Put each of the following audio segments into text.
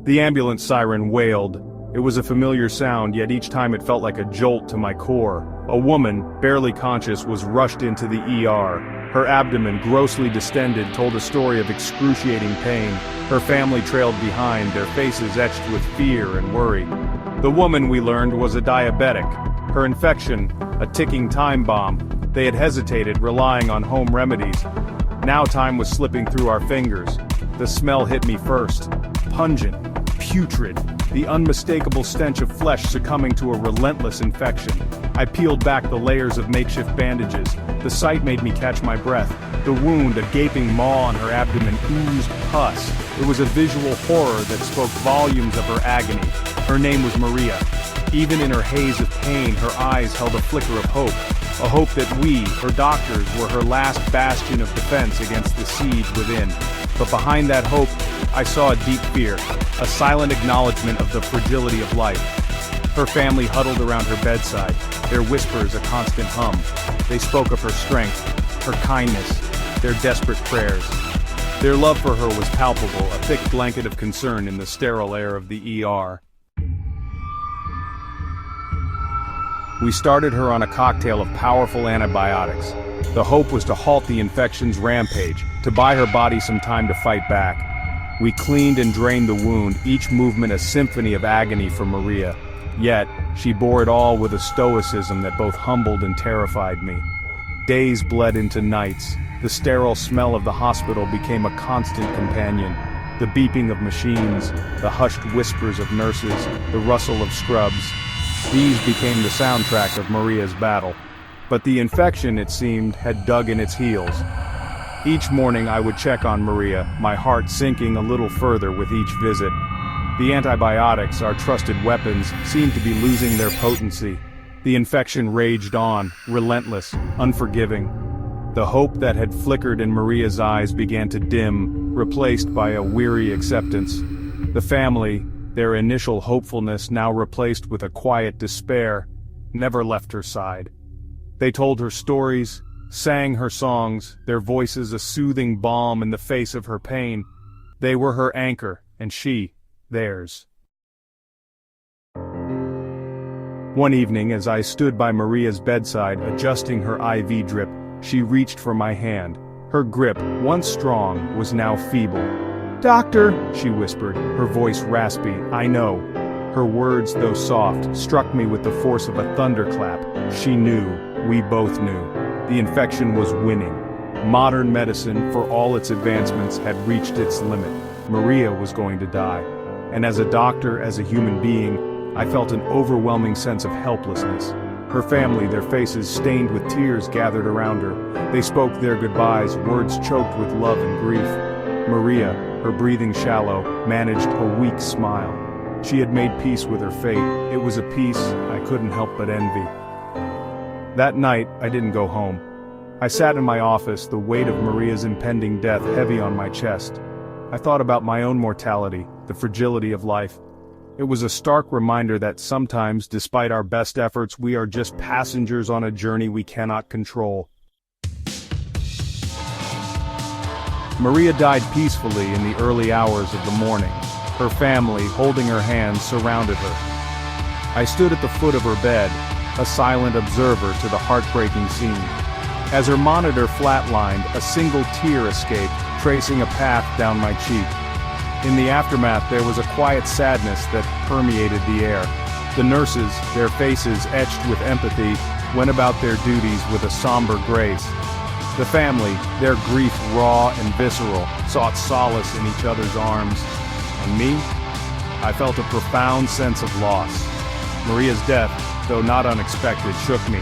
The ambulance siren wailed. It was a familiar sound, yet each time it felt like a jolt to my core. A woman, barely conscious, was rushed into the ER. Her abdomen, grossly distended, told a story of excruciating pain. Her family trailed behind, their faces etched with fear and worry. The woman, we learned, was a diabetic. Her infection, a ticking time bomb. They had hesitated, relying on home remedies. Now time was slipping through our fingers. The smell hit me first. Pungent, putrid, the unmistakable stench of flesh succumbing to a relentless infection. I peeled back the layers of makeshift bandages. The sight made me catch my breath. The wound, a gaping maw on her abdomen, oozed pus. It was a visual horror that spoke volumes of her agony. Her name was Maria. Even in her haze of pain, her eyes held a flicker of hope. A hope that we, her doctors, were her last bastion of defense against the siege within. But behind that hope, I saw a deep fear, a silent acknowledgement of the fragility of life. Her family huddled around her bedside, their whispers a constant hum. They spoke of her strength, her kindness, their desperate prayers. Their love for her was palpable, a thick blanket of concern in the sterile air of the ER. We started her on a cocktail of powerful antibiotics. The hope was to halt the infection's rampage, to buy her body some time to fight back. We cleaned and drained the wound, each movement a symphony of agony for Maria. Yet, she bore it all with a stoicism that both humbled and terrified me. Days bled into nights. The sterile smell of the hospital became a constant companion. The beeping of machines, the hushed whispers of nurses, the rustle of scrubs. These became the soundtrack of Maria's battle. But the infection, it seemed, had dug in its heels. Each morning I would check on Maria, my heart sinking a little further with each visit. The antibiotics, our trusted weapons, seemed to be losing their potency. The infection raged on, relentless, unforgiving. The hope that had flickered in Maria's eyes began to dim, replaced by a weary acceptance. The family, their initial hopefulness now replaced with a quiet despair, never left her side. They told her stories, sang her songs, their voices a soothing balm in the face of her pain. They were her anchor, and she, theirs. One evening, as I stood by Maria's bedside, adjusting her IV drip, she reached for my hand. Her grip, once strong, was now feeble. "Doctor," she whispered, her voice raspy. "I know." Her words, though soft, struck me with the force of a thunderclap. She knew, we both knew. The infection was winning. Modern medicine, for all its advancements, had reached its limit. Maria was going to die. And as a doctor, as a human being, I felt an overwhelming sense of helplessness. Her family, their faces stained with tears, gathered around her. They spoke their goodbyes, words choked with love and grief. Maria, her breathing shallow, managed a weak smile. She had made peace with her fate. It was a peace I couldn't help but envy. That night, I didn't go home. I sat in my office, the weight of Maria's impending death heavy on my chest. I thought about my own mortality, the fragility of life. It was a stark reminder that sometimes, despite our best efforts, we are just passengers on a journey we cannot control. Maria died peacefully in the early hours of the morning. Her family, holding her hands, surrounded her. I stood at the foot of her bed, a silent observer to the heartbreaking scene. As her monitor flatlined, a single tear escaped, tracing a path down my cheek. In the aftermath, there was a quiet sadness that permeated the air. The nurses, their faces etched with empathy, went about their duties with a somber grace. The family, their grief raw and visceral, sought solace in each other's arms. And me? I felt a profound sense of loss. Maria's death, though not unexpected, shook me.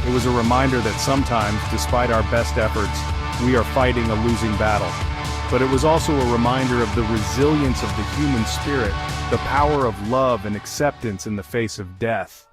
It was a reminder that sometimes, despite our best efforts, we are fighting a losing battle. But it was also a reminder of the resilience of the human spirit, the power of love and acceptance in the face of death.